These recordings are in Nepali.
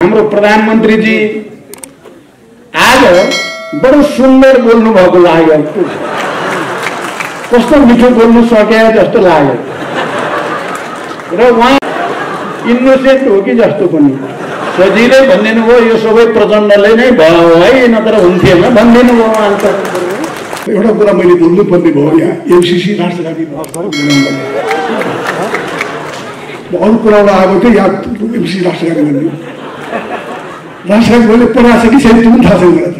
हाम्रो प्रधानमन्त्री जी आज बडो सुन्दर बोल्नु भएको लाग्यो, कस्तो मिठो बोल्नु सके जस्तो लाग्यो र उहाँ इनोसेन्ट हो कि जस्तो पनि सजिलै भनिदिनु भयो यो सबै प्रचण्डले नै भयो है, नत्र हुन्थेन भनिदिनु भयो उहाँ त। एउटा कुरा मैले बोल्नुपर्ने भयो, यहाँ एमसीसी राष्ट्रघाती अरू कुराबाट आएको थियो, यहाँ एमसीसी राष्ट्रघाती भन्ने राष्ट्रघाती मैले पढाएको छ कि छैन त्यो पनि थाहा छैन मलाई त।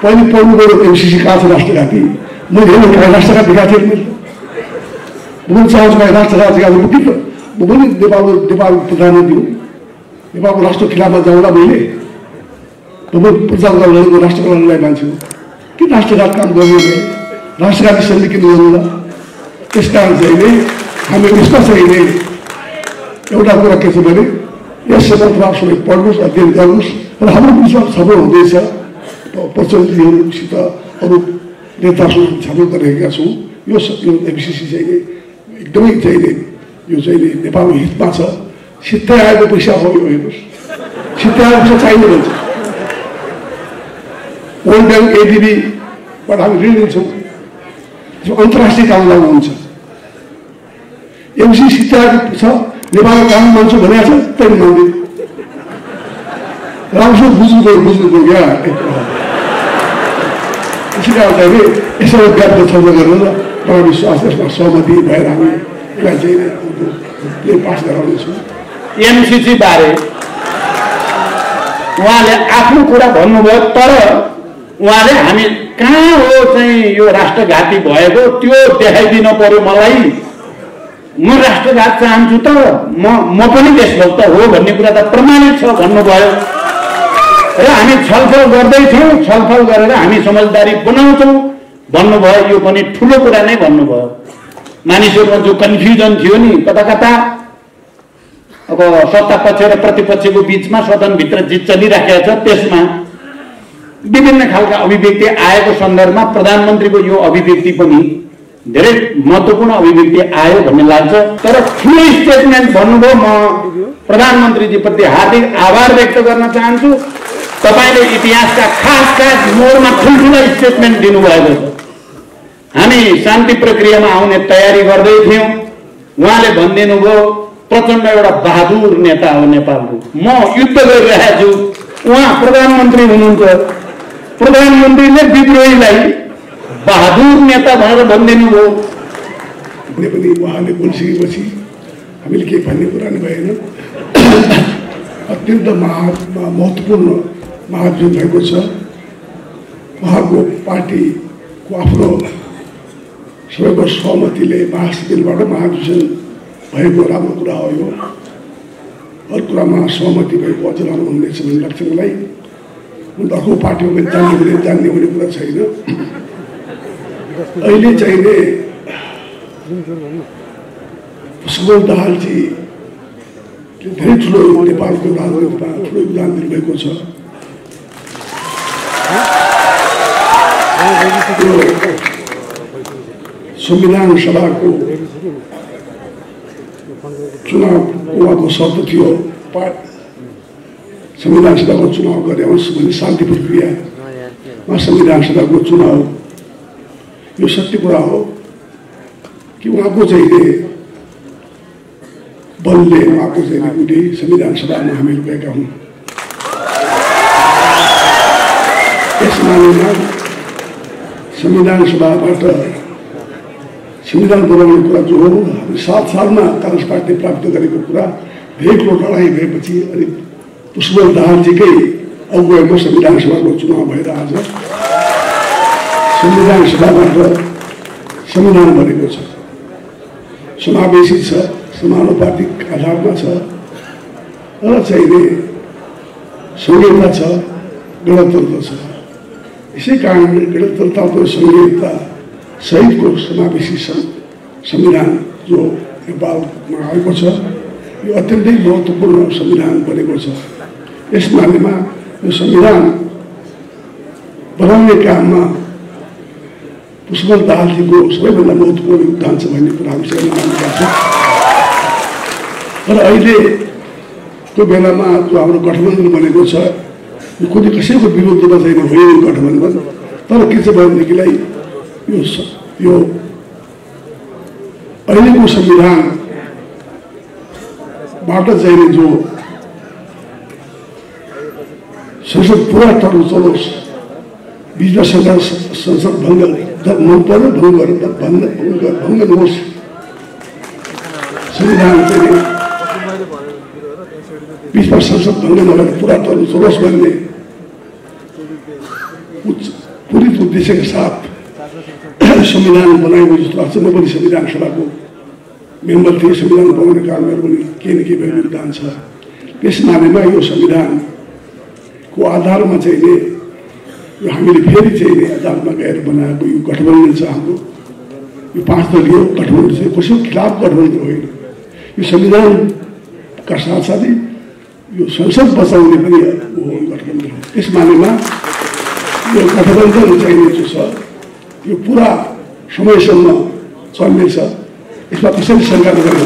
पहिले पढ्नु गयो एमसीसी कहाँ छ राष्ट्रघाती, मैले हेर्नु राष्ट्रघाती गएको थिएँ मैले, म पनि चाहन्छु राष्ट्रघाती गएको कि म पनि नेपाल प्रधानमन्त्री हो, नेपालको राष्ट्र खिलाफमा जाउँदा मैले म पनि प्रजाको लडेको राष्ट्रको लड्नलाई मान्छे हो कि राष्ट्रघात काम गर्नु राष्ट्रघाती सैनिक किन गर्नु। त्यस कारण चाहिँ हामी विश्वास चाहिँ एउटा कुरा के छ भने यस सन्दर्भमा सबै पढ्नुहोस्, अध्ययन गर्नुहोस् र हाम्रो विश्वास सफल हुँदैछ। प्रचण्डजीहरूसित अरू नेताहरूसँग छलफल गरिरहेका छौँ। यो एमसीसी चाहिँ एकदमै चाहिँ यो चाहिँ नेपालको हितमा छ। सित्तै आएको पैसा हो यो, हेर्नुहोस् सित्तै आएको पैसा चाहिने भन्छ। वर्ल्ड ब्याङ्क एडिबीबाट हामी ऋण लिन्छौँ, अन्तर्राष्ट्रिय काम लागु हुन्छ। एमसीसी सित्तै आएको छ, नेपालको काम मान्छु भनेको छ त्यही मान्दैन। राम्रोसँग बुझ्नु क्या त्यसै कारण चाहिँ यसो व्यापक छलफल गरेर मलाई विश्वास यसमा सहमति भएर हामी यसलाई चाहिँ पास गराउनेछौँ। एमसीसी बारे उहाँले आफ्नो कुरा भन्नुभयो, तर उहाँले हामी कहाँ हो चाहिँ यो राष्ट्रघाती भएको त्यो देखाइदिनु पर्यो मलाई, म राष्ट्रघात चाहन्छु त म पनि देशभक्त हो भन्ने कुरा त प्रमाणित छ भन्नुभयो र हामी छलफल गर्दैछौँ, छलफल गरेर हामी समझदारी बनाउँछौँ भन्नुभयो। यो पनि ठुलो कुरा नै भन्नुभयो। मानिसहरूमा जो कन्फ्युजन थियो नि कता कता, अब सत्ता पक्ष र प्रतिपक्षको बिचमा सदनभित्र जे चलिराखेको छ त्यसमा विभिन्न खालका अभिव्यक्ति आएको सन्दर्भमा प्रधानमन्त्रीको यो अभिव्यक्ति पनि धेरै महत्त्वपूर्ण अभिव्यक्ति आयो भन्ने लाग्छ। तर ठुलो स्टेटमेन्ट भन्नुभयो। म प्रधानमन्त्रीजीप्रति हार्दिक आभार व्यक्त गर्न चाहन्छु। तपाईले इतिहासका खास मोडमा ठुल्ठुला स्टेटमेन्ट दिनुभएको छ। हामी शान्ति प्रक्रियामा आउने तयारी गर्दै थियौँ। उहाँले भनिदिनु भयो प्रचण्ड एउटा बहादुर नेता हो नेपालको, म युद्ध गरिरहेको छु। उहाँ प्रधानमन्त्री हुनुहुन्छ, प्रधानमन्त्रीले विद्रोहीलाई बहादुर नेता भनेर भनिदिनु भयो। पनि उहाँले बोलिसकेपछि हामीले केही भन्ने कुरा नै भएन। अत्यन्त महत्त्वपूर्ण महाभियोग भएको छ। उहाँको पार्टीको आफ्नो सबैको सहमतिले महासचिवबाट महाधिवेशन भएको राम्रो कुरा हो। यो हर कुरामा सहमति भएको अझ राम्रो हुनेछ भन्ने लाग्छ मलाई। अर्को पार्टीमा पनि जान्ने हुने कुरा छैन। अहिले चाहिने पुष्पकमल दाहालजी धेरै ठुलो नेपालको राजनीतिमा ठुलो योगदान दिनुभएको छ। संविधान सभाको चुनावको शर्त थियो संविधान सभाको चुनाव गराओस् भन्ने शान्ति प्रक्रियामा संविधान सभाको चुनाव यो सत्य कुरा हो कि उहाँको चाहिँ बलले उहाँको चाहिँ संविधान सभामा हामीहरू गएका हौँ। यस मामलामा संविधान सभाबाट संविधान बनाउने कुरा जो हो, हामी 7 सालमा कांग्रेस पार्टी प्राप्त गरेको कुरा धेरै ठुलो लडाइँ भएपछि अनि पुष्पकमल दाहालजीकै अगुवाईमा संविधान सभाको चुनाव भएर आज संविधान सभाबाट संविधान बनेको छ। समावेशी छ, समानुपातिक आधारमा छ र चाहिँ संहिता छ, गणतन्त्र छ। यसै कारण गणतन्त्रको संहिता सहितको समावेशी संविधान जो नेपालमा आएको छ यो अत्यन्तै महत्त्वपूर्ण संविधान बनेको छ। यस मानेमा यो संविधान बनाउने काममा पुष्पकमल दाहालजीको सबैभन्दा महत्त्वपूर्ण योगदान छ भन्ने कुरा हामी सबैले मान्नुपर्छ। तर अहिलेको त्यो बेलामा त्यो हाम्रो गठबन्धन बनेको छ, कुनै कसैको विरोधमा छैन होइन गठबन्धन। तर के छ भनेदेखिलाई यो अहिलेको संविधानबाट चाहिँ जो संसद पुरा टर्म चलोस्, बिचमा संसद भङ्ग मन पर्यो भङ्ग नहोस्, संविधान चाहिँ बिचमा संसद भङ्ग नभएर पुरा टर्म चलोस् भन्ने पूरी उद्देश्य के साथ संविधान बनाएको जस्तो लाग्छ। म पनि संविधान सभाको मेम्बर थिएँ, संविधान बनाउने कामहरू पनि केही न केही भएको योगदान छ। त्यस नानीमा यो संविधानको आधारमा चाहिँ यो हामीले फेरि चाहिँ अदालतमा गएर बनाएको यो गठबन्धन छ हाम्रो। यो 5 दलीय गठबन्धन चाहिँ कसैको खिलाफ गठबन्धन होइन। यो संविधानका साथसाथै यो संसद बचाउने पनि गठबन्धन हो। त्यस मानेमा यो गठबन्धन चाहिँ जो छ यो पुरा समयसम्म चल्नेछ, यसमा कसैले शङ्का नगर्नु।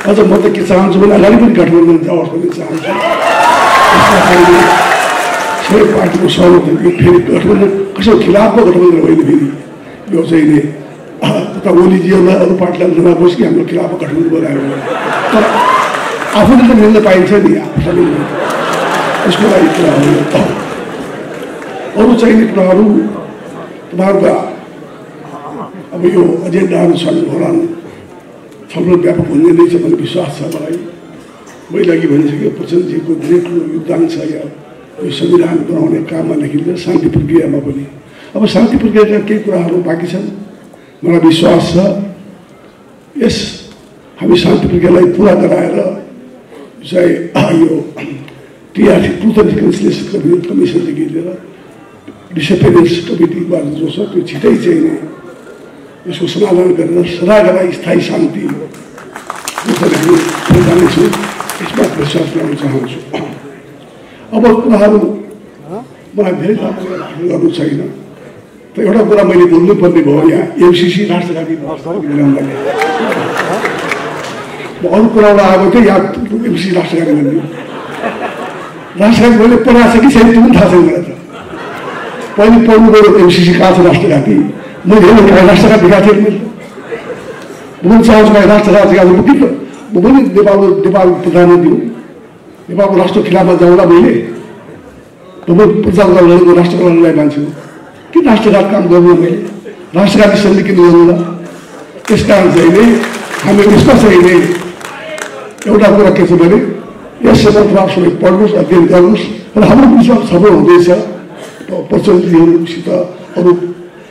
अझ म त के चाहन्छु भने अगाडि पनि गठबन्धन जाओस् भन्ने चाहन्छु। सबै पार्टीको सहमति फेरि गठबन्धन कसैको खिलाफको गठबन्धन होइन। फेरि यो चाहिँ उता ओलीजीहरूलाई अरू पार्टीलाई नराखोस् कि हाम्रो खिलाफको गठबन्धन बनायो, तर आफूले त मिल्न पाइन्छ नि आफूले। यसको लागि कुराहरू अरू चाहिने कुराहरू तपाईँहरूका अब यो एजेन्डाहरू छन् होला, छलफल व्यापक हुने नै छ भन्ने विश्वास छ मलाई। मैले अघि भनिसकेँ प्रचण्डजीको धेरै ठुलो योगदान छ यो संविधान बनाउने काममा लेखिन्छ, शान्ति प्रक्रियामा पनि। अब शान्ति प्रक्रियाका केही कुराहरू बाँकी छन्, मलाई विश्वास छ यस हामी शान्ति प्रक्रियालाई पुरा गराएर चाहिँ यो टिआरसी ट्रुथ एन्ड रिकन्सिलिएसन कमिसनदेखि लिएर डिसेपेरेन्स कमिटीबाट जो छ त्यो छिटै चाहिँ यसको समाधान गरेर सदाका लागि स्थायी शान्ति जानेछु, यसमा विश्वास ल्याउन चाहन्छु। अब कुराहरू मलाई धेरै गर्नु छैन, त एउटा कुरा मैले बोल्नुपर्ने भयो यहाँ एमसिसी राष्ट्रघाती ल्याउँदाखेरि म अरू कुराबाट आएको थिएँ। यहाँ एमसिसी राष्ट्रघाती भन्ने राष्ट्रघाती मैले पढाएको छ कि छैन त्यो पनि थाहा छैन मलाई। त पहिले पढ्नु गयो एमसिसी कहाँ छ राष्ट्रघाती, मैले हेर्नु राष्ट्रघात दिएको थिएँ। म पनि चाहन्छु राष्ट्रघात दिएको कि म पनि नेपाल प्रधानमन्त्री हो, नेपालको राष्ट्र खिलाफमा जाउँला मैले म प्रचार गरेको राष्ट्रको लडाइँ मान्छे हो कि राष्ट्रघात काम गर्नु मैले राष्ट्रघाती सैनिक किन गर्नुला। त्यस कारण चाहिँ नै हामी यसमा चाहिँ नै एउटा कुरा के छ भने यस सन्दर्भमा सबै पढ्नुहोस्, अध्ययन गर्नुहोस् र हाम्रो विचार छलफल हुँदैछ। प्रचण्डजीहरूसित अरू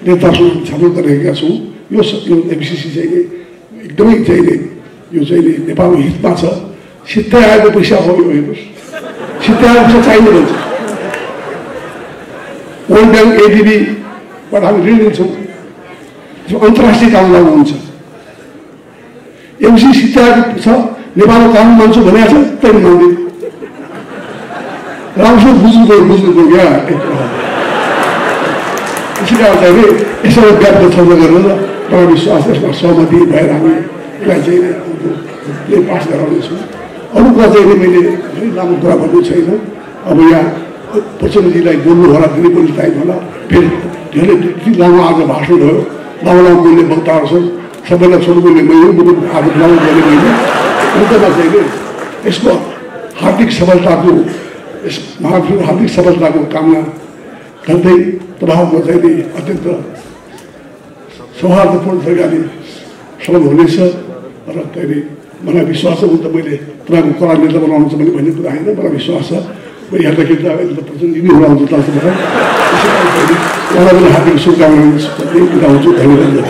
नेताहरू छलफल गरिरहेका छौँ। यो एमसिसी चाहिँ एकदमै चाहिँ यो चाहिँ नेपालको हितमा छ। सित्तै आएको पैसा हो यो, हेर्नुहोस् सित्तै आएको पैसा चाहिने भन्छ। वर्ल्ड ब्याङ्क एडिबीबाट हामी ऋण लिन्छौँ, अन्तर्राष्ट्रिय काम लागु हुन्छ। एमसिसी सित्तै आएको छ, नेपालको कानुन मान्छु भनेको छ, त्यही मान्दैन। राम्रोसँग बुझ्नु क्या त्यसै कारण चाहिँ यसो व्याप्त छलफल गरेर मलाई विश्वास यसमा सहमति भएर हामी यसलाई चाहिँ पास गराउनेछौँ। अरू कुरा चाहिँ मैले है लामो कुरा भन्नु छैन। अब यहाँ प्रचण्डजीलाई बोल्नु होला, धेरै पनि टाइम होला, फेरि धेरै लामो आज भाषण भयो, लामो बोल्ने वक्ताहरू छन्, सबैलाई छोड्नु बोल्ने मैले आज लामो बोल्ने मैले अन्तमा चाहिँ यसको हार्दिक सफलताको यस महाभियोग हार्दिक सफलताको कामना गर्दै तपाईँहरूको चाहिँ अत्यन्त सौहार्दपूर्ण तरिकाले सफल हुनेछ र कहिले मलाई विश्वास छ। त मैले तपाईँको कला नेता बनाउनु छ भने भन्ने कुरा होइन, मलाई विश्वास छ। म हेर्दाखेरि त प्रचण्डजी नै हुनुहुन्छ जस्तो मलाई, त्यसै कारण उहाँलाई पनि हार्दिक शुभकामना बिताउँछु। धन्यवाद।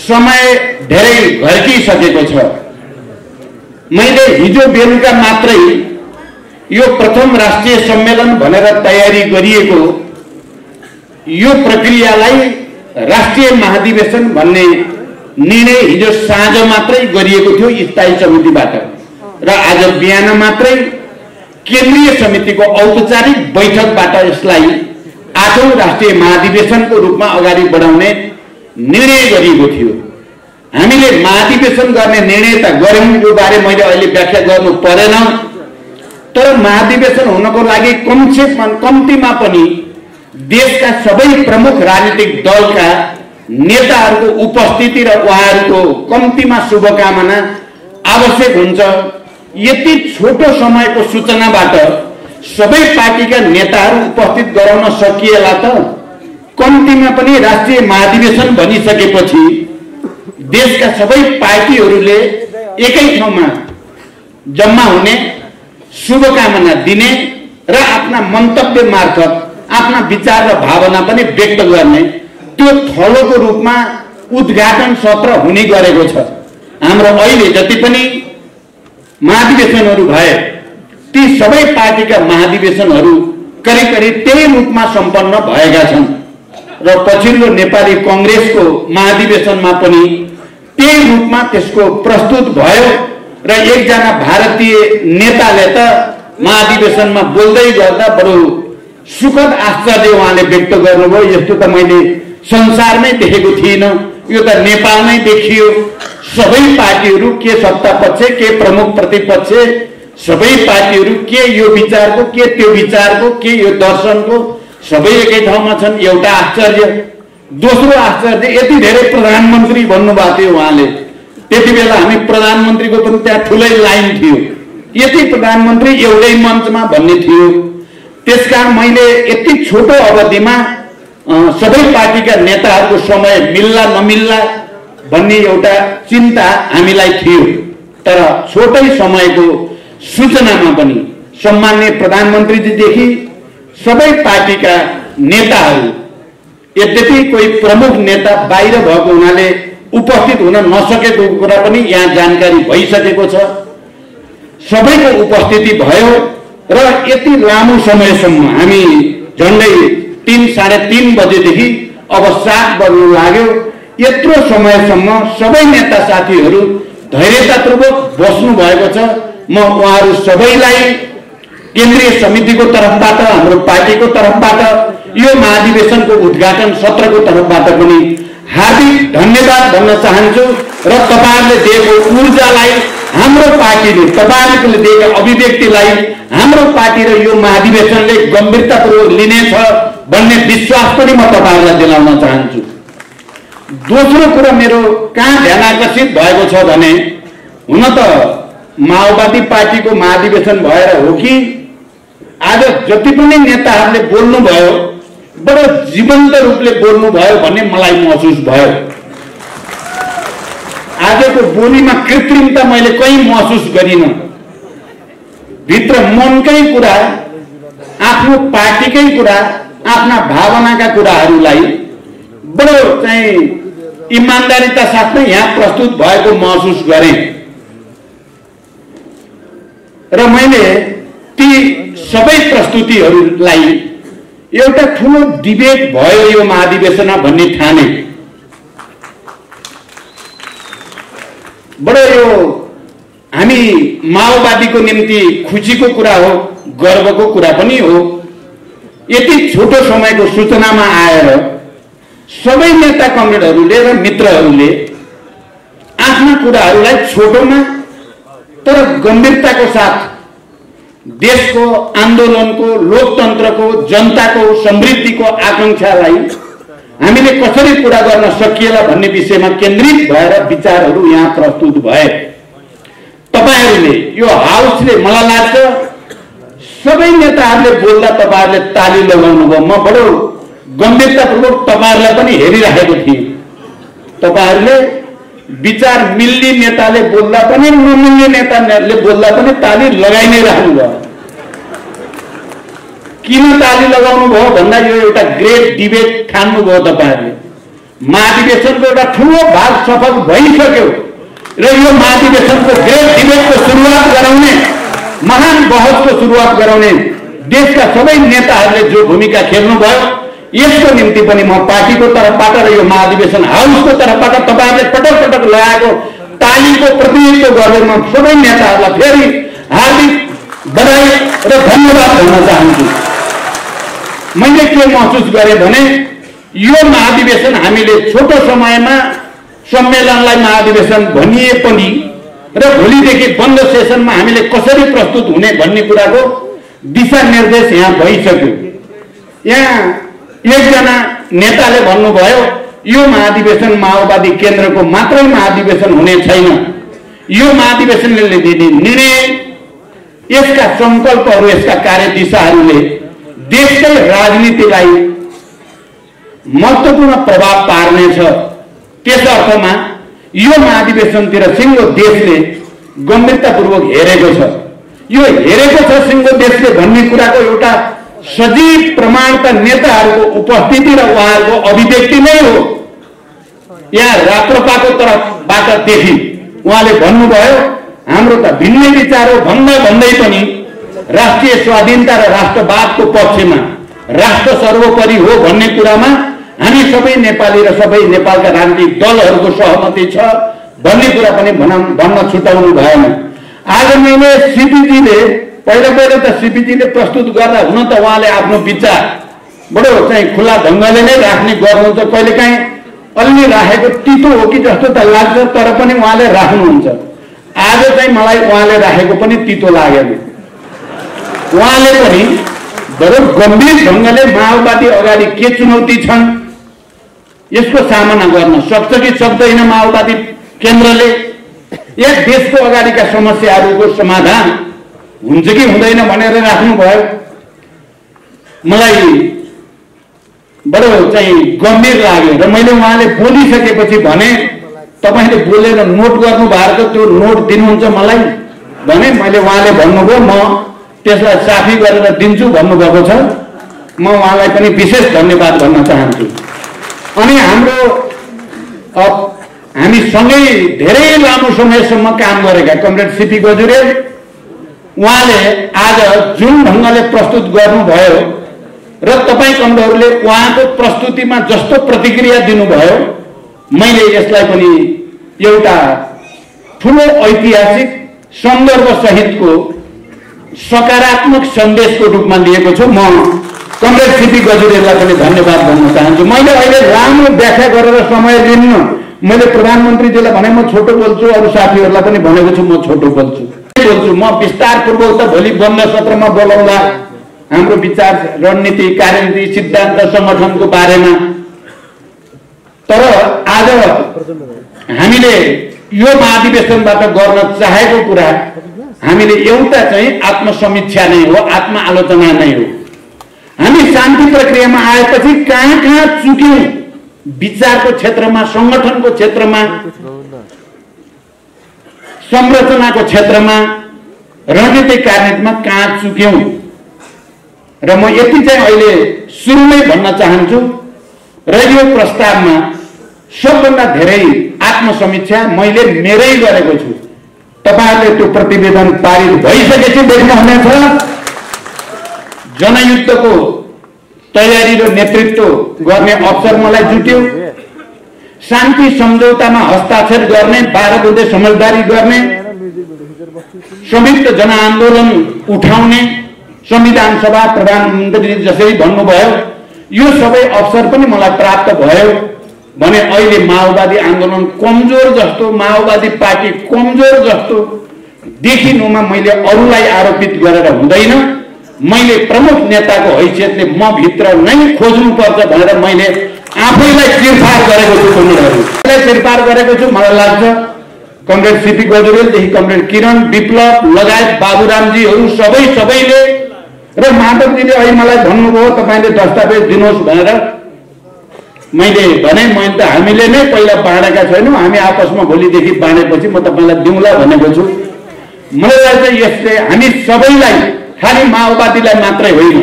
समय धेरै घर्किसकेको छ। मैले हिजो बेलुका मात्रै यो प्रथम राष्ट्रिय सम्मेलन भनेर तयारी गरिएको यो प्रक्रियालाई राष्ट्रिय महाधिवेशन भन्ने निर्णय हिजो साँझ मात्रै गरिएको थियो स्थायी समितिबाट र आज बिहान मात्रै केन्द्रीय समितिको औपचारिक बैठकबाट यसलाई 8औं राष्ट्रिय महाधिवेशनको रूपमा अगाडि बढाउने निर्णय गरिएको थियो। हामीले महाधिवेशन गर्ने निर्णय त गर्यौं, यो बारे मैले अहिले व्याख्या गर्नु परेन। तर महाधिवेशन हुनको लागि कम्तीमा पनि देशका सबै प्रमुख राजनीतिक दलका नेताहरूको उपस्थिति र उहाँहरूको कम्तीमा शुभकामना आवश्यक हुन्छ। यति छोटो समयको सूचनाबाट सबै पार्टीका नेताहरू उपस्थित गराउन सकिएला त कम्तीमा पनि राष्ट्रिय महाधिवेशन भनिसकेपछि देशका सबै पार्टीहरूले एकै ठाउँमा जम्मा हुने, शुभकामना दिने र आफ्ना मन्तव्य मार्फत आफ्ना विचार र भावना पनि व्यक्त गर्ने त्यो थलोको रूपमा उद्घाटन सत्र हुने गरेको छ। हाम्रो अहिले जति पनि महाधिवेशनहरू भए ती सबै पार्टीका महाधिवेशनहरू करिब करिब त्यही रूपमा सम्पन्न भएका छन् र पछिल्लो नेपाली कांग्रेसको महाधिवेशनमा पनि त्यही रूपमा त्यसको प्रस्तुत भयो र एकजना भारतीय नेताले त महाधिवेशनमा बोल्दै गर्दा बडो सुखद आश्चर्य उहाँले व्यक्त गर्नुभयो। यस्तो त मैले संसारमै देखेको थिइनँ, यो त नेपालमै देखियो। सबै पार्टीहरू के सत्ता पक्ष के प्रमुख प्रतिपक्ष सबै पार्टीहरू के यो विचारको के त्यो विचारको के यो दर्शनको सबै एकै ठाउँमा छन्। एउटा आश्चर्य। दोस्रो आश्चर्य, यति धेरै प्रधानमन्त्री भन्नुभएको थियो उहाँले। त्यति बेला हामी प्रधानमन्त्रीको पनि त्यहाँ ठुलै लाइन थियो, यति प्रधानमन्त्री एउटै मञ्चमा भन्ने थियो। त्यसकारण मैले यति छोटो अवधिमा सबै पार्टीका नेताहरूको समय मिल्ला नमिल्ला भन्ने एउटा चिन्ता हामीलाई थियो। तर छोटै समयको सूचनामा पनि सम्माननीय प्रधानमन्त्रीजीदेखि सबै पार्टीका नेताहरू, यद्यपि कोही प्रमुख नेता बाहिर भएको हुनाले उपस्थित हुन नसकेको कुरा पनि यहाँ जानकारी भइसकेको छ, सबैको उपस्थिति भयो र यति लामो समयसम्म हामी झन्डै 3-3:30 बजेदेखि अब 7 बज्न लाग्यो, यत्रो समयसम्म सबै नेता साथीहरू धैर्यतापूर्वक बस्नु भएको छ। म उहाँहरू सबैलाई केन्द्रीय समितिको तर्फबाट, हाम्रो पार्टीको तर्फबाट, यो महाधिवेशनको उद्घाटन सत्रको तर्फबाट पनि हार्दिक धन्यवाद भन्न चाहन्छु र तपाईहरुले दिएको ऊर्जालाई, हाम्रो पार्टीले तपाईहरुले दिएको अभिव्यक्तिलाई हाम्रो पार्टी र यो महाधिवेशनले गम्भीरतापूर्वक लिनेछ भन्ने विश्वास पनि म तपाईहरुलाई दिलाउन चाहन्छु। दोस्रो कुरा मेरो कहाँ ध्यान आकर्षित भएको छ भने, हुन त माओवादी पार्टीको महाधिवेशन भएर हो कि आज जति पनि नेताहरूले बोल्नु भयो बडो जीवन्त रूपले बोल्नु भयो भन्ने मलाई महसुस भयो। आजको बोलीमा कृत्रिमता मैले कहीँ महसुस गरिन। भित्र मनकै कुरा, आफ्नो पार्टीकै कुरा, आफ्ना भावनाका कुराहरूलाई बडो चाहिँ इमानदारीता साथै यहाँ प्रस्तुत भएको महसुस गरेँ र मैले ती सबै प्रस्तुतिहरूलाई एउटा ठुलो डिबेट भयो यो महाधिवेशनमा भन्ने ठाने। बडो यो हामी माओवादीको निम्ति खुसीको कुरा हो, गर्वको कुरा पनि हो। यति छोटो समयको सूचनामा आएर सबै नेता कमरेडहरूले र मित्रहरूले आफ्ना कुराहरूलाई छोटोमा तर गम्भीरताको साथ देशको आन्दोलनको, लोकतन्त्रको, जनताको समृद्धिको आकांक्षालाई हामीले कसरी पूरा गर्न सकिएला भन्ने विषयमा केन्द्रित भएर विचारहरू यहाँ प्रस्तुत भए। तपाईहरुले यो हाउसले मलाई लाग्छ सबै नेताहरूले बोल्दा तपाईहरुले ताली लगाउनु भयो। म बडो गम्भीरतापूर्वक तपाईहरुलाई पनि हेरिरहेको थिएँ। तपाईहरुले विचार मिल्ने नेताले बोल्दा पनि नमिल्ने नेताले बोल्दा पनि ताली लगाइ नै राख्नु भयो। किन ताली लगाउनु भयो भन्दा यो एउटा ग्रेट डिबेट ठान्नु भयो तपाईहरुले। महाधिवेशनको एउटा ठुलो भाग सफल भइसक्यो र यो महाधिवेशनको ग्रेट डिबेटको सुरुवात गराउने, महान बहसको सुरुवात गराउने देशका सबै नेताहरूले जो भूमिका खेल्नु भयो, यसको निम्ति पनि म पार्टीको तर्फबाट र यो महाधिवेशन हाउसको तर्फबाट तपाईहरुले पटक पटक लगाएको तालीको प्रतिनिधित्व गरेर म सबै नेताहरूलाई फेरि हार्दिक बधाई र धन्यवाद भन्न चाहन्छु। मैले के महसुस गरेँ भने यो महाधिवेशन हामीले छोटो समयमा सम्मेलनलाई महाधिवेशन भनिए पनि र भोलिदेखि बन्द सेसनमा हामीले कसरी प्रस्तुत हुने भन्ने कुराको दिशानिर्देश यहाँ भइसक्यो। यहाँ एकजना नेताले भन्नुभयो यो महाधिवेशन माओवादी केन्द्रको मात्रै महाधिवेशन हुने छैन, यो महाधिवेशनले लिने निर्णय, यसका संकल्पहरू, यसका कार्यदिशाहरूले देशकै राजनीतिलाई महत्त्वपूर्ण प्रभाव पार्नेछ। त्यस अर्थमा यो महाधिवेशनतिर सिङ्गो देशले गम्भीरतापूर्वक हेरेको छ। यो हेरेको छ सिङ्गो देशले भन्ने कुराको एउटा सजीव प्रमाण त नेताहरूको उपस्थिति र उहाँहरूको अभिव्यक्ति नै हो। यहाँ राप्रपाको तर्फबाट देखि उहाँले भन्नुभयो हाम्रो त भिन्नै विचार हो भन्दा भन्दै पनि राष्ट्रिय स्वाधीनता र राष्ट्रवादको पक्षमा राष्ट्र सर्वोपरि हो भन्ने कुरामा हामी सबै नेपाली र सबै नेपालका राजनीतिक दलहरूको सहमति छ भन्ने कुरा पनि भन्न छुटाउनु भएन। आज मैले सीपीजीले पहिला त सीपीजीले प्रस्तुत गर्दा हुन त उहाँले आफ्नो विचार बडो चाहिँ खुला ढङ्गले नै राख्ने गर्नुहुन्छ। कहिलेकाहीँ अलि राखेको तितो हो कि जस्तो त लाग्छ, तर पनि उहाँले राख्नुहुन्छ। आज चाहिँ मलाई उहाँले राखेको पनि तितो लागेन। उहाँले पनि बडो गम्भीर ढङ्गले माओवादी अगाडि के चुनौती छन्, यसको सामना गर्न सक्छ कि सक्दैन माओवादी केन्द्रले, यस देशको अगाडिका समस्याहरूको समाधान हुन्छ कि हुँदैन भनेर राख्नुभयो। मलाई बडो चाहिँ गम्भीर लाग्यो र मैले उहाँले बोलिसकेपछि भने तपाईले बोलेर नोट गर्नु भएको त्यो नोट दिनुहुन्छ मलाई भने मैले उहाँले भन्नुभयो म त्यसलाई साफी गरेर दिन्छु भन्नुभएको छ। म उहाँलाई पनि विशेष धन्यवाद भन्न चाहन्छु। अनि हामी सँगै धेरै लामो समयसम्म काम गरेका कमरेड सीपी गजुरेल, उहाँले आज जुन ढङ्गले प्रस्तुत गर्नुभयो र तपाईँ कमरेडहरूले उहाँको प्रस्तुतिमा जस्तो प्रतिक्रिया दिनुभयो, मैले यसलाई पनि एउटा ठुलो ऐतिहासिक सन्दर्भ सहितको सकारात्मक सन्देशको रूपमा लिएको छु। म कमरेड सीपी गजुरेललाई पनि धन्यवाद भन्न चाहन्छु। मैले अहिले लामो व्याख्या गरेर समय लिन्न, मैले प्रधानमन्त्रीजीलाई भने म छोटो बोल्छु, अरू साथीहरूलाई पनि भनेको छु म छोटो बोल्छु। म विस्तारपूर्वक त भोलि बन्द सत्रमा बोलाउँला हाम्रो विचार, रणनीति, कार्यनीति, सिद्धान्त, संगठनको बारेमा। तर आज हामीले यो महाधिवेशनबाट गर्न चाहेको कुरा हामीले एउटा चाहिँ आत्मसमीक्षा नै हो, आत्मआलोचना नै हो। हामी शान्ति प्रक्रियामा आएपछि कहाँ कहाँ चुक्यौं, विचारको क्षेत्रमा, संगठनको क्षेत्रमा, संरचनाको क्षेत्रमा, रणनीतिक कार्यनीतिमा कहाँ चुक्यौं। र म यति चाहिँ अहिले सुरुमै भन्न चाहन्छु र यो प्रस्तावमा सबभन्दा धेरै आत्मसमीक्षा मैले मेरै गरेको छु। तपाईहरुले त्यो प्रतिवेदन पारित भइसकेपछि देख्नुहुनेछ। जनयुद्धको तयारी र नेतृत्व गर्ने अवसर मलाई जुट्यो। शान्ति सम्झौतामा हस्ताक्षर गर्ने, 12 बुँदे समझदारी गर्ने, संयुक्त जनआन्दोलन उठाउने, संविधान सभा, प्रधानमन्त्री जसरी भन्नुभयो, यो सबै अवसर पनि मलाई प्राप्त भयो भने अहिले माओवादी आन्दोलन कमजोर जस्तो, माओवादी पार्टी कमजोर जस्तो देखिनुमा मैले अरूलाई आरोपित गरेर हुँदैन। मैले प्रमुख नेताको हैसियतले म भित्र नै खोज्नुपर्छ भनेर मैले आफैलाई चिरफार गरेको छु। चिरफार गरेको छु। मलाई लाग्छ कमरेड सीपी गजुरेलदेखि कमरेड किरण, विप्लव लगायत बाबुरामजीहरू सबैले र माधवजीले अहिले मलाई भन्नुभयो तपाईले दस्तावेज दिनुहोस् भनेर। मैले भने मैले त हामीले नै पहिला बाँडेका छैनौँ, हामी आपसमा भोलिदेखि बाँडेपछि म तपाईलाई दिउँला भनेको छु। मलाई लाग्छ यसले हामी सबैलाई, खालि माओवादीलाई मात्रै होइन,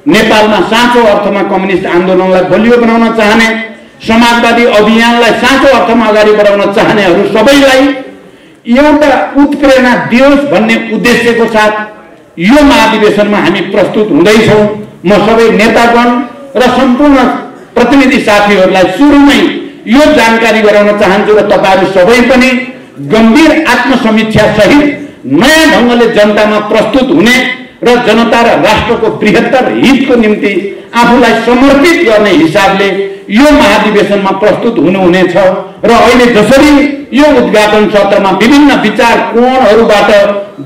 नेपालमा साँचो अर्थमा कम्युनिस्ट आन्दोलनलाई बलियो बनाउन चाहने, समाजवादी अभियानलाई साँचो अर्थमा अगाडि बढाउन चाहनेहरू सबैलाई एउटा उत्प्रेरणा दियोस् भन्ने उद्देश्यको साथ यो महाधिवेशनमा हामी प्रस्तुत हुँदैछौँ। म सबै नेतागण र सम्पूर्ण प्रतिनिधि साथीहरूलाई सुरुमै यो जानकारी गराउन चाहन्छु र तपाईहरु सबै पनि गम्भीर आत्मसमीक्षा सहित नयाँ ढङ्गले जनतामा प्रस्तुत हुने र जनता र राष्ट्रको बृहत्तर हितको निम्ति आफूलाई समर्पित गर्ने हिसाबले यो महाधिवेशनमा प्रस्तुत हुनुहुनेछ र अहिले जसरी यो उद्घाटन सत्रमा विभिन्न विचार कोणहरूबाट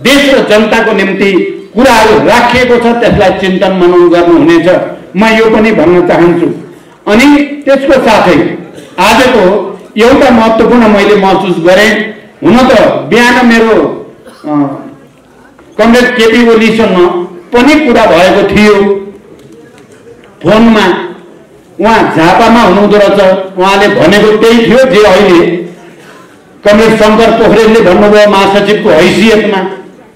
देश र जनताको निम्ति कुराहरू राखिएको छ त्यसलाई चिन्तन मनन गर्नुहुनेछ म यो पनि भन्न चाहन्छु। अनि त्यसको साथै आजको एउटा महत्त्वपूर्ण मैले महसुस गरेँ। हुन त बिहान मेरो कमरेड केपी ओलीसँग पनि कुरा भएको थियो फोनमा। उहाँ झापामा हुनुहुँदो रहेछ, उहाँले भनेको त्यही थियो जे अहिले कमरेड शङ्कर पोखरेलले भन्नुभयो महासचिवको हैसियतमा।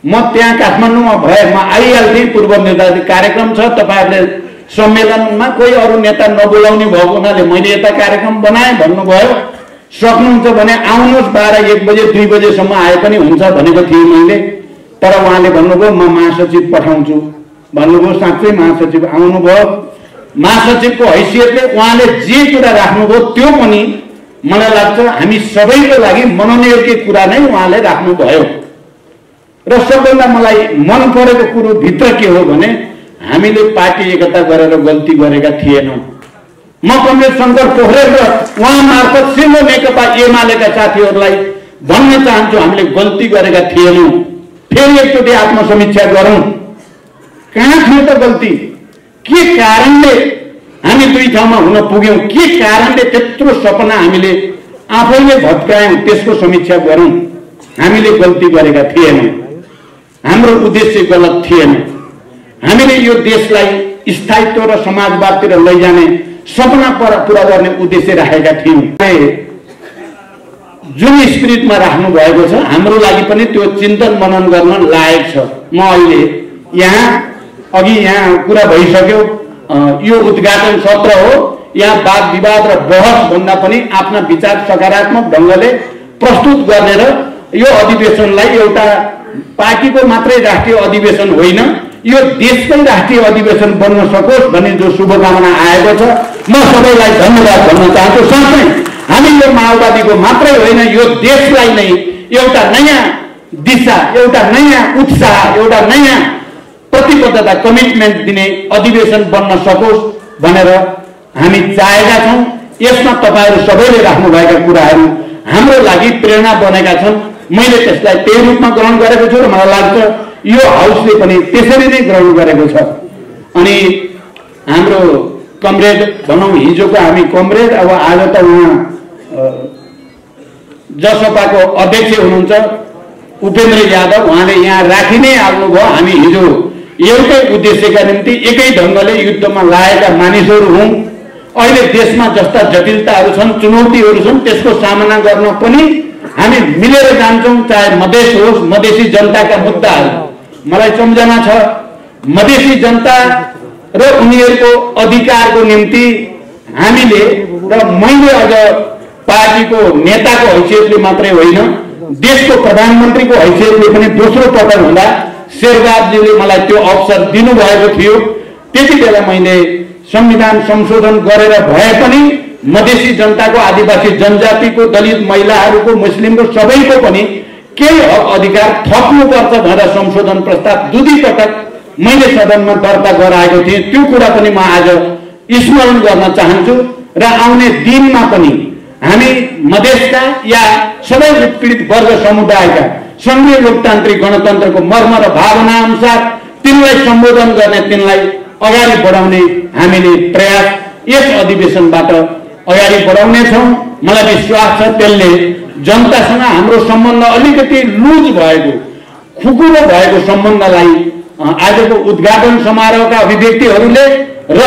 म त्यहाँ काठमाडौँमा भए म आइहाल्थेँ, पूर्व निर्धारित कार्यक्रम छ, तपाईँहरूले सम्मेलनमा कोही अरू नेता नबोलाउने भएको हुनाले मैले यता कार्यक्रम बनाएँ भन्नुभयो। सक्नुहुन्छ भने आउनुहोस् 12-1 बजे 2 बजेसम्म आए पनि हुन्छ भनेको थिएँ मैले। तर उहाँले भन्नुभयो म महासचिव पठाउँछु भन्नुभयो। साँच्चै महासचिव आउनुभयो। महासचिवको हैसियतले उहाँले जे कुरा राख्नुभयो त्यो पनि मलाई लाग्छ हामी सबैको लागि मनोनियोगकै कुरा नै उहाँले राख्नुभयो। र सबैभन्दा मलाई मन परेको कुरो भित्र के हो भने हामीले पार्टी एकता गरेर गल्ती गरेका थिएनौँ। म कमरेड शङ्कर पोखरेल र उहाँ मार्फत सिङ्गो नेकपा एमालेका साथीहरूलाई भन्न चाहन्छु हामीले गल्ती गरेका थिएनौँ। फेरि एकचोटि आत्मसमीक्षा गरौँ, कहाँ थियो त गल्ती? के कारणले हामी दुई ठाउँमा हुन पुग्यौँ? के कारणले त्यत्रो सपना हामीले आफैले भत्कायौँ? त्यसको समीक्षा गरौँ। हामीले गल्ती गरेका थिएनौँ, हाम्रो उद्देश्य गलत थिएन। हामीले यो देशलाई स्थायित्व र समाजवादतिर लैजाने सपना पुरा गर्ने उद्देश्य राखेका थियौँ। जुन स्पिरिटमा राख्नु भएको छ हाम्रो लागि पनि त्यो चिन्तन मनन गर्न लायक छ। म अहिले यहाँ कुरा भइसक्यो, यो उद्घाटन सत्र हो। यहाँ वाद विवाद र बहस भन्दा पनि आफ्ना विचार सकारात्मक ढङ्गले प्रस्तुत गर्ने र यो अधिवेशनलाई एउटा पार्टीको मात्रै राष्ट्रिय अधिवेशन होइन, यो देशकै राष्ट्रिय अधिवेशन बन्न सकोस् भन्ने जो शुभकामना आएको छ म सबैलाई धन्यवाद भन्न चाहन्छु। साथै हामी यो माओवादीको मात्रै होइन, यो देशलाई नै एउटा नयाँ दिशा, एउटा नयाँ उत्साह, एउटा नयाँ प्रतिबद्धता, कमिटमेन्ट दिने अधिवेशन बन्न सकोस् भनेर हामी चाहेका छौँ। यसमा तपाईँहरू सबैले राख्नुभएका कुराहरू हाम्रो लागि प्रेरणा बनेका छन्। मैले त्यसलाई त्यही रूपमा ग्रहण गरेको छु र मलाई लाग्छ यो हाउसले पनि त्यसरी नै ग्रहण गरेको छ। अनि हाम्रो कमरेड भनौँ हिजोको हामी कमरेड, अब आज त उहाँ जसपाको अध्यक्ष हुनुहुन्छ उपेन्द्र यादव, उहाँले यहाँ राखि नै हाल्नुभयो। हामी हिजो एउटै उद्देश्यका निम्ति एकै ढङ्गले युद्धमा लागेका मानिसहरू हौँ। अहिले देशमा जस्ता जटिलताहरू छन्, चुनौतीहरू छन्, त्यसको सामना गर्न पनि हामी मिलेर जान्छौँ। चाहे मधेस होस्, मधेसी जनताका मुद्दाहरू मलाई सम्झना छ, मधेसी जनता र उनीहरूको अधिकारको निम्ति हामीले र मैले अझ पार्टीको नेताको हैसियतले मात्रै होइन, देशको प्रधानमन्त्रीको हैसियतले पनि दोस्रो पटक हुँदा शेरबहादुरजीले मलाई त्यो अवसर दिनुभएको थियो। त्यति बेला मैले संविधान संशोधन गरेर भए पनि मधेसी जनताको, आदिवासी जनजातिको, दलित महिलाहरूको, मुस्लिमको सबैको पनि केही हक अधिकार थप्नुपर्छ भनेर संशोधन प्रस्ताव 2 पटक मैले सदनमा दर्ता गराएको थिएँ। त्यो कुरा पनि म आज स्मरण गर्न चाहन्छु र आउने दिनमा पनि हामी मधेसका या सबै उत्पीडित वर्ग समुदायका सङ्घीय लोकतान्त्रिक गणतन्त्रको मर्म र भावना अनुसार तिनलाई सम्बोधन गर्ने, तिनलाई अगाडि बढाउने हामीले प्रयास यस अधिवेशनबाट अगाडि बढाउनेछौँ। मलाई विश्वास छ त्यसले जनतासँग हाम्रो सम्बन्ध अलिकति लुज भएको, खुकुलो भएको सम्बन्धलाई आजको उद्घाटन समारोहका अभिव्यक्तिहरूले र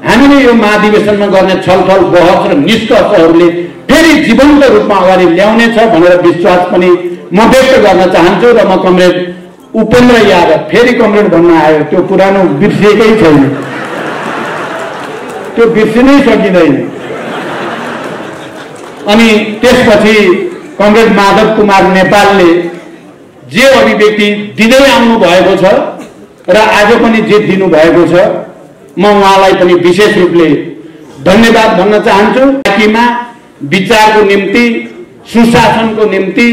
हामीले यो महाधिवेशनमा गर्ने छलफल, बहस र निष्कर्षहरूले फेरि जीवन्त रूपमा अगाडि ल्याउनेछ भनेर विश्वास पनि म व्यक्त गर्न चाहन्छु। र म कमरेड उपेन्द्र यादव, फेरि कमरेड भन्न आयो, त्यो पुरानो बिर्सिएकै छैन, त्यो बिर्सिनै सकिँदैन। अनि त्यसपछि कमरेड माधव कुमार नेपालले जे अभिव्यक्ति दिँदै आउनु भएको छ र आज पनि जे दिनुभएको छ म उहाँलाई पनि विशेष रूपले धन्यवाद भन्न चाहन्छु। पार्टीमा विचारको निम्ति, सुशासनको निम्ति,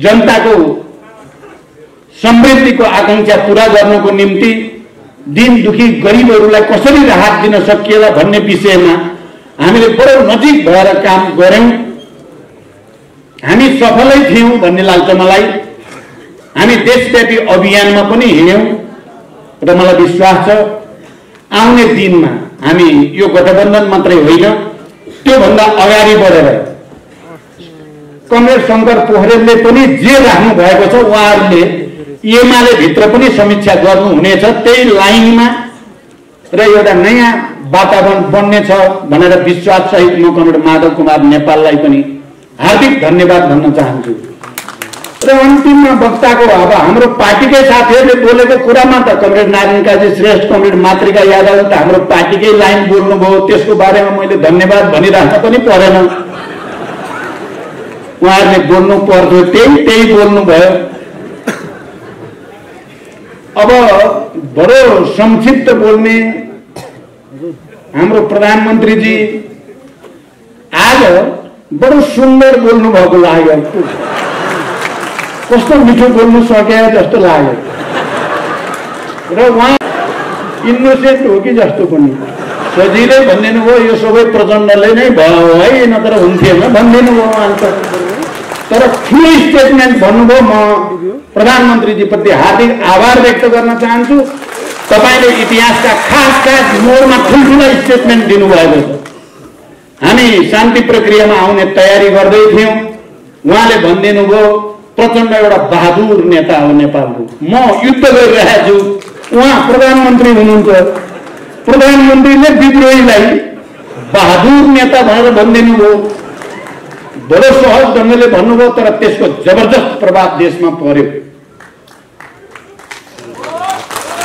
जनताको समृद्धिको आकांक्षा पूरा गर्नको निम्ति दिन दुखी गरिबहरूलाई कसरी राहत दिन सकिएला भन्ने विषयमा हामीले बडो नजिक भएर काम गर्यौं। हामी सफलै थियौं भन्ने लाग्छ मलाई। हामी देशव्यापी अभियानमा पनि हिँड्यौं र मलाई विश्वास छ आउने दिनमा हामी यो गठबन्धन मात्रै होइन त्योभन्दा अगाडि बढेर कमरेड शंकर पोखरेलले पनि जे राख्नु भएको छ उहाँहरूले एमाले भित्र पनि समीक्षा गर्नुहुनेछ। त्यही लाइनमा र एउटा नयाँ वातावरण बन्नेछ भनेर विश्वास सहित म कमरेड माधव कुमार नेपाललाई पनि हार्दिक धन्यवाद भन्न चाहन्छु। र अन्तिममा वक्ताको अब हाम्रो पार्टीकै साथीहरूले बोलेको कुरामा त कमरेड नारायण काजी श्रेष्ठ, कमरेड मातृका यादव त हाम्रो पार्टीकै लाइन बोल्नुभयो, त्यसको बारेमा मैले धन्यवाद भनिराख्न पनि परेन। उहाँहरूले बोल्नु पर्थ्यो त्यही बोल्नुभयो। अब बडो संक्षिप्त बोल्ने हाम्रो प्रधानमन्त्रीजी आज बडो सुन्दर बोल्नु भएको लाग्यो। कस्तो मिठो बोल्नु सके जस्तो लाग्यो र उहाँ इनोसेन्ट हो कि जस्तो पनि सजिलै भनिदिनु भयो यो सबै प्रचण्डले नै भयो है नत्र हुन्थेन भनिदिनु भयो उहाँले। तर ठुलो स्टेटमेन्ट भन्नुभयो। म प्रधानमन्त्रीजी प्रति हार्दिक आभार व्यक्त गर्न चाहन्छु। तपाईले इतिहासका खास मोडमा ठुल्ठुला स्टेटमेन्ट दिनुभएको छ। हामी शान्ति प्रक्रियामा आउने तयारी गर्दै थियौं। उहाँले भनिदिनु भयो प्रचण्ड एउटा बहादुर नेता हो नेपालको, म युद्ध गरिरहेको छु। उहाँ प्रधानमन्त्री हुनुहुन्छ, प्रधानमन्त्रीले विद्रोहीलाई बहादुर नेता भनेर भनिदिनु भयो। बडो सहज ढङ्गले भन्नुभयो तर त्यसको जबरजस्त प्रभाव देशमा पर्यो।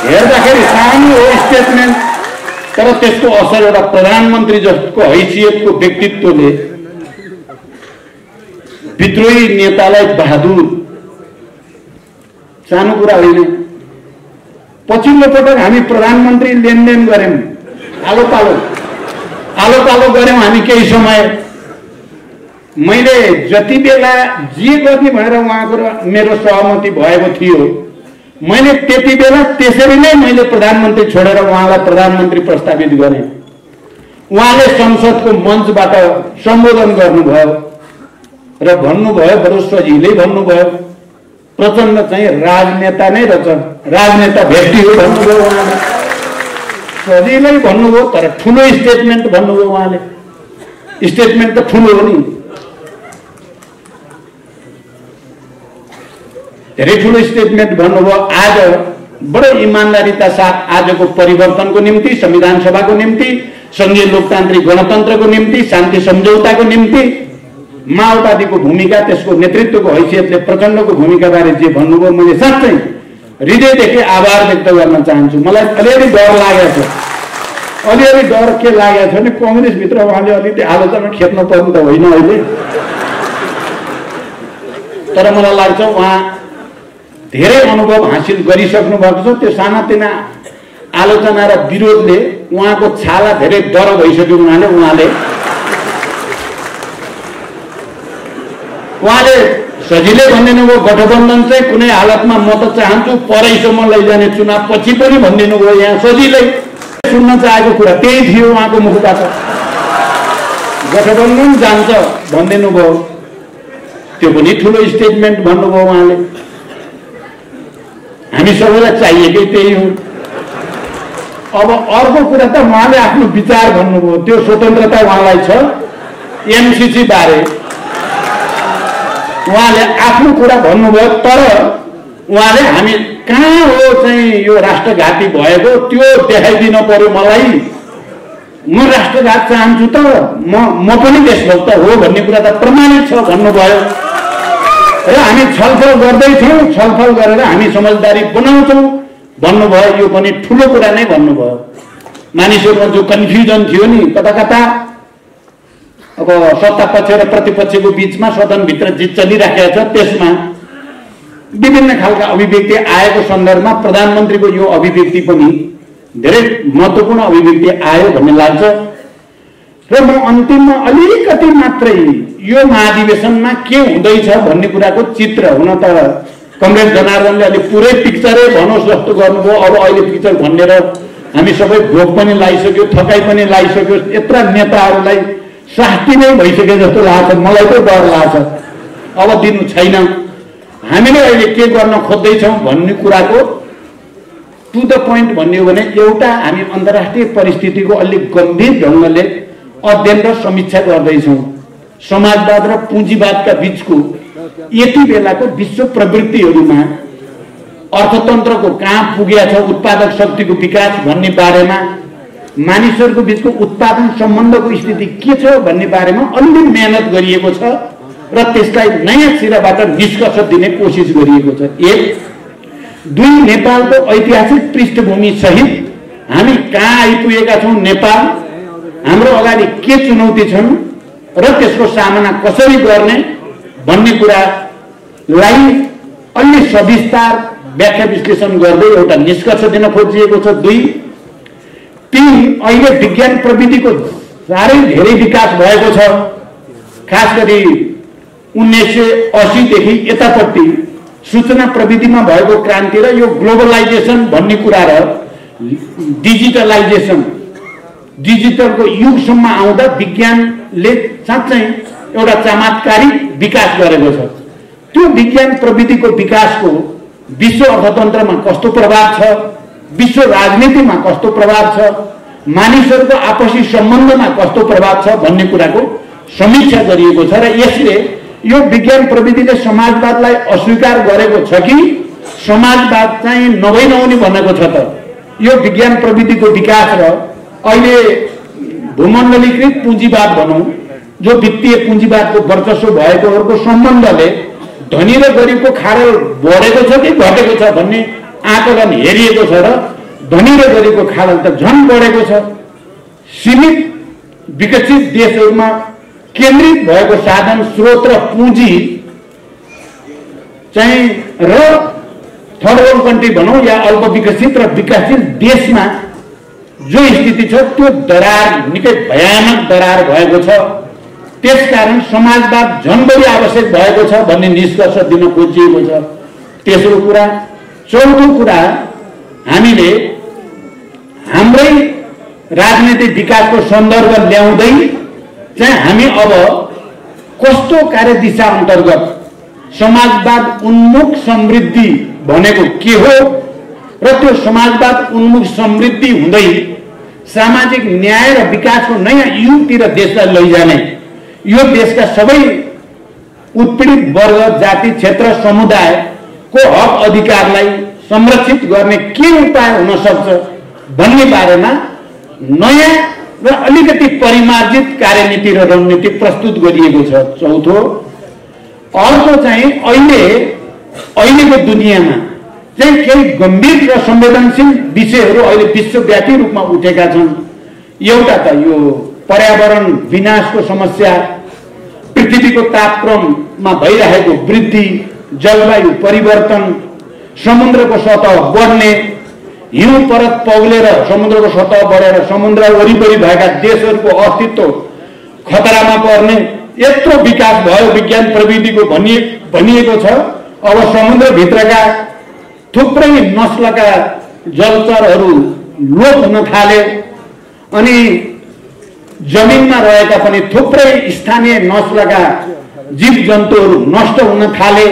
हेर्दाखेरि सानो हो स्टेटमेन्ट तर त्यसको असर एउटा प्रधानमन्त्री जस्तो हैसियतको व्यक्तित्वले विद्रोही नेतालाई बहादुर, सानो कुरा होइन। पछिल्लो पटक हामी प्रधानमन्त्री लेनदेन गर्यौं, आलो पालो गर्यौं हामी केही समय। मैले जति बेला जे गर्ने भनेर उहाँको र मेरो सहमति भएको थियो मैले त्यति बेला त्यसरी नै मैले प्रधानमन्त्री छोडेर उहाँलाई प्रधानमन्त्री प्रस्तावित गरेँ। उहाँले संसदको मञ्चबाट सम्बोधन गर्नुभयो र भन्नुभयो बडो सजिलै भन्नुभयो प्रचण्ड चाहिँ राजनेता नै रहेछ, राजनेता भेटी हो भन्नुभयो। उहाँले सजिलै भन्नुभयो तर ठुलो स्टेटमेन्ट भन्नुभयो। उहाँले स्टेटमेन्ट त ठुलो हो नि, धेरै ठुलो स्टेटमेन्ट भन्नुभयो। आज बडो इमानदारीका साथ आजको परिवर्तनको निम्ति, संविधान सभाको निम्ति, संघीय लोकतान्त्रिक गणतन्त्रको निम्ति, शान्ति सम्झौताको निम्ति माओवादीको भूमिका, त्यसको नेतृत्वको हैसियतले प्रचण्डको भूमिका बारे जे भन्नुभयो मैले साँच्चै हृदयदेखि आभार व्यक्त गर्न चाहन्छु। मलाई अलिअलि डर लागेको छ। अलिअलि डर के लागेको छ भने कङ्ग्रेसभित्र उहाँले अलिकति आलोचना खेप्नु पर्नु त होइन अहिले, तर मलाई लाग्छ उहाँ धेरै अनुभव हासिल गरिसक्नु भएको छ। त्यो सानातिना आलोचना र विरोधले उहाँको छाला धेरै डर भइसक्यो। उहाँले सजिलै भनिदिनु भयो गठबन्धन चाहिँ कुनै हालतमा म त चाहन्छु परैसम्म लैजाने, चुनाव पछि पनि भनिदिनु भयो। यहाँ सजिलै सुन्न चाहेको कुरा त्यही थियो उहाँको मुखबाट, गठबन्धन जान्छ भनिदिनु भयो। त्यो पनि ठुलो स्टेटमेन्ट भन्नुभयो उहाँले। हामी सबैलाई चाहिएकै त्यही हो। अब अर्को कुरा त उहाँले आफ्नो विचार भन्नुभयो, त्यो स्वतन्त्रता उहाँलाई छ। एमसीसी बारे उहाँले आफ्नो कुरा भन्नुभयो तर उहाँले हामी कहाँ हो चाहिँ यो राष्ट्रघाती भएको त्यो देखाइदिन पर्यो मलाई। म राष्ट्रघात चाहन्छु त म पनि देशभक्त हो भन्ने कुरा त प्रमाणित छ भन्नुभयो। र हामी छलफल गर्दैछौँ, छलफल गरेर हामी समझदारी बनाउँछौँ भन्नुभयो। यो पनि ठुलो कुरा नै भन्नुभयो। मानिसहरूमा जो कन्फ्युजन थियो नि कता अब सत्ता पक्ष र प्रतिपक्षको बीचमा सदनभित्र जे चलिराखेको छ त्यसमा विभिन्न खालका अभिव्यक्ति आएको सन्दर्भमा प्रधानमन्त्रीको यो अभिव्यक्ति पनि धेरै महत्त्वपूर्ण अभिव्यक्ति आयो भन्ने लाग्छ। र म अन्तिममा अलिकति मात्रै यो महाधिवेशनमा के हुँदैछ भन्ने कुराको चित्र, हुन त कमरेड जनार्दनले अलि पुरै पिक्चरै भनोस् जस्तो गर्नुभयो। अब अहिले पिक्चर भनेर हामी सबै भोक पनि लागिसक्यो, थकाइ पनि लागिसक्यो। यत्रा नेताहरूलाई शास्ति नै भइसके जस्तो लाग्छ, मलाई त डर लाग्छ। अब दिनु छैन। हामीले अहिले के गर्न खोज्दैछौँ भन्ने कुराको टु द पोइन्ट भन्ने हो भने एउटा हामी अन्तर्राष्ट्रिय परिस्थितिको अलिक गम्भीर ढङ्गले अध्ययन र समीक्षा गर्दैछौँ। समाजवाद र पुँजीवादका बीचको यति बेलाको विश्व प्रवृत्तिहरूमा अर्थतन्त्रको कहाँ पुगेको छ, उत्पादक शक्तिको विकास भन्ने बारेमा, मानिसहरूको बीचको उत्पादन सम्बन्धको स्थिति के छ भन्ने बारेमा अलि मेहनत गरिएको छ र त्यसलाई नयाँ सिराबाट निष्कर्ष दिने कोसिस गरिएको छ। एक। दुई, नेपालको ऐतिहासिक पृष्ठभूमि सहित हामी कहाँ आइपुगेका छौँ, नेपाल हाम्रो अगाडि के चुनौती छन् र त्यसको सामना कसरी गर्ने भन्ने कुरालाई अलि सविस्तार व्याख्या विश्लेषण गर्दै एउटा निष्कर्ष दिन खोजिएको छ। दुई। तीन, अहिले विज्ञान प्रविधिको साह्रै धेरै विकास भएको छ। खास गरी 1980 देखि यतापट्टि सूचना प्रविधिमा भएको क्रान्ति र यो ग्लोबलाइजेसन भन्ने कुरा र डिजिटलाइजेसन, डिजिटलको युगसम्म आउँदा विज्ञानले साँच्चै एउटा चमत्कारिक विकास गरेको छ। त्यो विज्ञान प्रविधिको विकासको विश्व अर्थतन्त्रमा कस्तो प्रभाव छ, विश्व राजनीतिमा कस्तो प्रभाव छ, मानिसहरूको आपसी सम्बन्धमा कस्तो प्रभाव छ भन्ने कुराको समीक्षा गरिएको छ। र यसले यो विज्ञान प्रविधिले समाजवादलाई अस्वीकार गरेको छ कि समाजवाद चाहिँ नहुने भनेको छ त? यो विज्ञान प्रविधिको विकास र अहिले भूमण्डलीकृत पुँजीवाद भनौँ, जो वित्तीय पुँजीवादको वर्चस्व भएकोहरूको सम्बन्धले धनी र गरिबको खाडल बढेको छ कि घटेको छ भन्ने आकलन हेरिएको छ र धनी र गरिबको खाडल त झन् बढेको छ। सीमित विकसित देशहरूमा केन्द्रित भएको साधन स्रोत र पुँजी चाहिँ र थर्ड वर्ल्ड कन्ट्री भनौँ या अल्प विकसित र विकसित देशमा जो स्थिति छ त्यो दरार निकै भयानक दरार भएको छ। त्यसकारण समाजवाद झन् बढी आवश्यक भएको छ भन्ने निष्कर्ष दिन खोजिएको छ। तेस्रो कुरा। चौथो कुरा, हामीले हाम्रै राजनीतिक विकासको सन्दर्भ ल्याउँदै चाहिँ हामी अब कस्तो कार्यदिशा अन्तर्गत समाजवाद उन्मुख समृद्धि भनेको के हो र त्यो समाजवाद उन्मुख समृद्धि हुँदै सामाजिक न्याय र विकासको नयाँ युगतिर देशलाई लैजाने, यो देशका सबै उत्पीडित वर्ग, जाति, क्षेत्र, समुदायको हक अधिकारलाई संरक्षित गर्ने के उपाय हुन सक्छ भन्ने बारेमा नयाँ र अलिकति परिमार्जित कार्यनीति र रणनीति प्रस्तुत गरिएको छ। चौथो। अर्को चाहिँ अहिलेको दुनियाँमा चाहिँ केही गम्भीर र संवेदनशील विषयहरू अहिले विश्वव्यापी रूपमा उठेका छन्। एउटा त यो पर्यावरण विनाशको समस्या, पृथ्वीको तापक्रममा भइरहेको वृद्धि, जलवायु परिवर्तन, समुद्रको सतह बढ्ने, हिउँ परत पग्लेर समुद्रको सतह बढेर समुद्र वरिपरि भएका देशहरूको अस्तित्व खतरामा पर्ने, यत्रो विकास भयो विज्ञान प्रविधिको भनिएको छ। अब समुद्रभित्रका थुप्रै नस्लका जलचरहरू लोप हुन थाले अनि जमिनमा रहेका पनि थुप्रै स्थानीय नस्लका जीव जन्तुहरू नष्ट हुन थाले।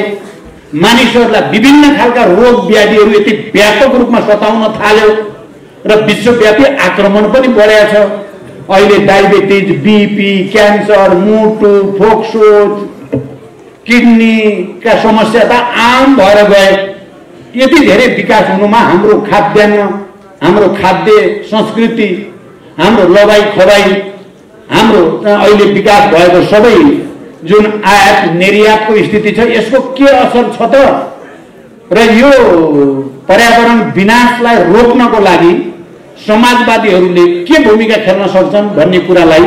मानिसहरूलाई विभिन्न खालका रोग व्याधिहरू यति व्यापक रूपमा सताउन थाल्यो र विश्वव्यापी आक्रमण पनि बढेको छ। अहिले डायबिटिज, बीपी, क्यान्सर, मुटु, फोक्सो, किडनीका समस्या त आम भएर गए। यति धेरै विकास हुनुमा हाम्रो खाद्यान्न, हाम्रो खाद्य संस्कृति, हाम्रो लगाई खवाई, हाम्रो अहिले विकास भएको सबै जुन आयात निर्यातको स्थिति छ यसको के असर छ त? र यो पर्यावरण विनाशलाई रोक्नको लागि समाजवादीहरूले के भूमिका खेल्न सक्छन् भन्ने कुरालाई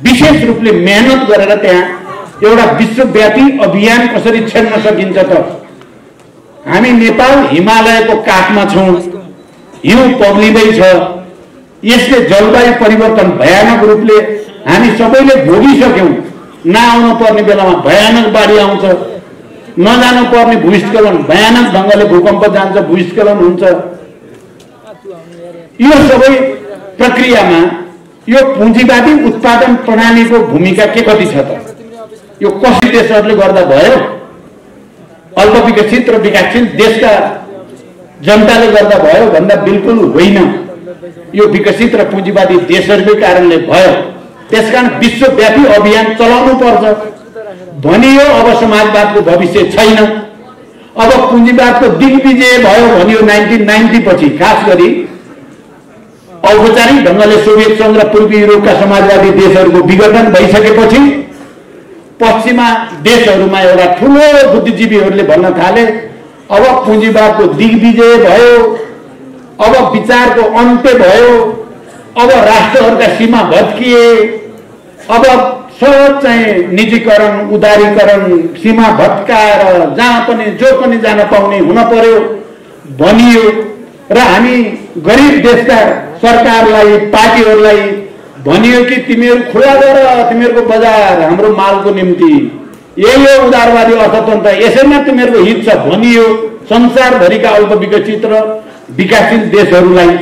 विशेष रूपले मेहनत गरेर त्यहाँ एउटा विश्वव्यापी अभियान कसरी छेड्न सकिन्छ त? हामी नेपाल हिमालयको काखमा छौँ, हिउँ पग्लिँदैछ, यसले जलवायु परिवर्तन भयानक रूपले हामी सबैले भोगिसक्यौँ। नआउनु पर्ने बेलामा भयानक बाढी आउँछ, नजानु पर्ने भूस्खलन, भयानक ढङ्गले भूकम्प जान्छ, भूस्खलन हुन्छ। यो सबै प्रक्रियामा यो पुँजीवादी उत्पादन प्रणालीको भूमिका के कति छ त? यो कसै देशहरूले गर्दा भयो? अल्पविकसित र विकासशील देशका जनताले गर्दा भयो भन्दा बिल्कुल होइन। यो विकसित र पुँजीवादी देशहरूकै कारणले भयो। त्यसकारण विश्वव्यापी अभियान चलाउनु पर्छ। भनियो अब समाजवादको भविष्य छैन, अब पुँजीवादको दिग्विजय भयो भनियो 1990 पछि। खास गरी औपचारिक ढङ्गले सोभियत सङ्घ र पूर्वी युरोपका समाजवादी देशहरूको विघटन भइसकेपछि पश्चिमा देशहरूमा एउटा ठुलो बुद्धिजीवीहरूले भन्न थाले, अब पुँजीवादको दिग्विजय भयो, अब विचारको अन्त्य भयो, अब राष्ट्रहरूका सीमा भत्किए, अब सब चाहिँ निजीकरण, उदारीकरण, सीमा भत्काएर जहाँ पनि जो पनि जान पाउने हुन पर्यो भनियो। र हामी गरिब देशका सरकारलाई, पार्टीहरूलाई भनियो कि तिमीहरू खुला गर तिमीहरूको बजार हाम्रो मालको निम्ति, यही हो उदारवादी अर्थतन्त्र, यसैमा तिमीहरूको हित छ भनियो संसारभरिका अल्पविकसित र विकासशील देशहरूलाई।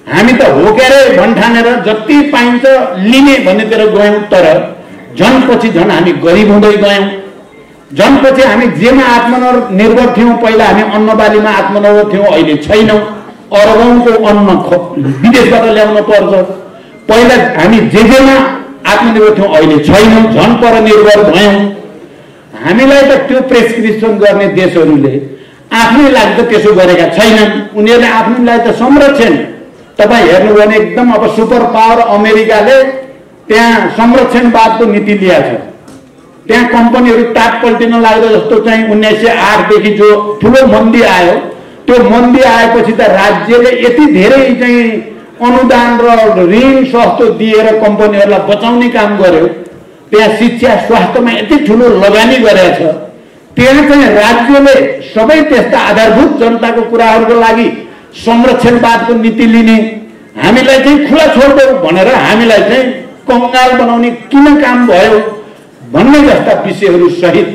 हामी त हो के अरे भन्ठानेर जति पाइन्छ लिने भन्नेतिर गयौँ, तर झन् पछि झन् हामी गरिब हुँदै गयौँ। झन् पछि हामी जेमा आत्मनिर्भर थियौँ, पहिला हामी अन्नबालीमा आत्मनिर्भर थियौँ, अहिले छैनौँ। अरबौँको अन्न विदेशबाट ल्याउनु पर्छ। पहिला हामी जेमा आत्मनिर्भर थियौँ, अहिले छैनौँ, झन् परनिर्भर भयौँ। हामीलाई त त्यो प्रेस्क्रिप्सन गर्ने देशहरूले आफ्नै लागि त त्यसो गरेका छैनन्। उनीहरूले आफ्नैलाई त संरक्षण, तपाईँ हेर्नुभयो भने एकदम अब सुपर पावर अमेरिकाले त्यहाँ संरक्षणवादको नीति ल्याएको छ। त्यहाँ कम्पनीहरू टाट पल्टिन लाग्दो जस्तो चाहिँ 1908 देखि जो ठुलो मन्दी आयो, त्यो मन्दी आएपछि त राज्यले यति धेरै चाहिँ अनुदान र ऋण सस्तो दिएर कम्पनीहरूलाई बचाउने काम गर्यो। त्यहाँ शिक्षा स्वास्थ्यमा यति ठुलो लगानी गरेछ। त्यहाँ चाहिँ राज्यले सबै त्यस्ता आधारभूत जनताको कुराहरूको लागि संरक्षणवादको नीति लिने, हामीलाई चाहिँ खुला छोड्देऊ भनेर हामीलाई चाहिँ कङ्गाल बनाउने किन काम भयो भन्ने जस्ता विषयहरू सहित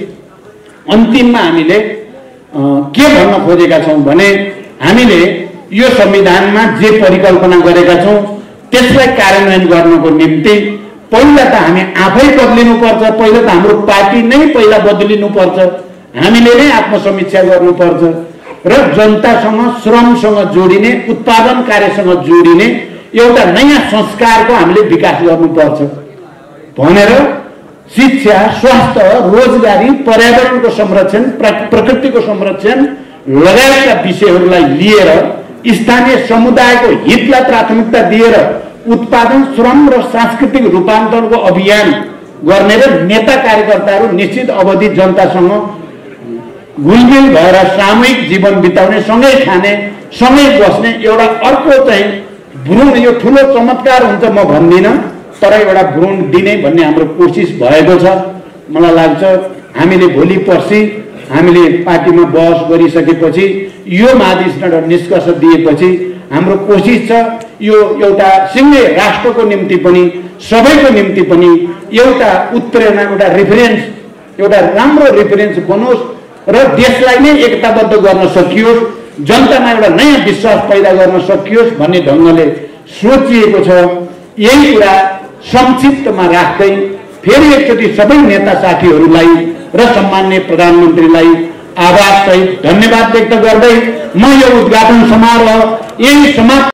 अन्तिममा हामीले के भन्न खोजेका छौँ भने, हामीले यो संविधानमा जे परिकल्पना गरेका छौँ त्यसलाई कार्यान्वयन गर्नको निम्ति पहिला त हामी आफै बदलिनुपर्छ। पहिला त हाम्रो पार्टी नै पहिला बदलिनुपर्छ। हामीले नै आत्मसमीक्षा गर्नुपर्छ र जनतासँग, श्रमसँग जोडिने, उत्पादन कार्यसँग जोडिने एउटा नयाँ संस्कारको हामीले विकास गर्नुपर्छ भनेर शिक्षा, स्वास्थ्य, रोजगारी, पर्यावरणको संरक्षण, प्रकृतिको संरक्षण लगायतका विषयहरूलाई लिएर स्थानीय समुदायको हितलाई प्राथमिकता दिएर उत्पादन, श्रम र सांस्कृतिक रूपान्तरणको अभियान गर्ने र नेता कार्यकर्ताहरू निश्चित अवधि जनतासँग घुलमिल भएर सामूहिक जीवन बिताउने, सँगै खाने, सँगै बस्ने एउटा अर्को चाहिँ भ्रूण, यो ठुलो चमत्कार हुन्छ म भन्दिनँ, तर एउटा भ्रूण दिने भन्ने हाम्रो कोसिस भएको छ। मलाई लाग्छ हामीले भोलि पर्सि हामीले पार्टीमा बहस गरिसकेपछि यो महाधिवेशनबाट निष्कर्ष दिएपछि हाम्रो कोसिस छ यो एउटा सिङ्गै राष्ट्रको निम्ति पनि, सबैको निम्ति पनि एउटा उत्प्रेरणा, एउटा रेफरेन्स, एउटा राम्रो रेफरेन्स बनोस् र देशलाई नै एकताबद्ध गर्न सकियोस्, जनतामा एउटा नयाँ विश्वास पैदा गर्न सकियोस् भन्ने ढङ्गले सोचिएको छ। यही कुरा संक्षिप्तमा राख्दै फेरि एकचोटि सबै नेता साथीहरूलाई र सम्माननीय प्रधानमन्त्रीलाई आभार सहित धन्यवाद व्यक्त गर्दै म यो उद्घाटन समारोह यही समाप्त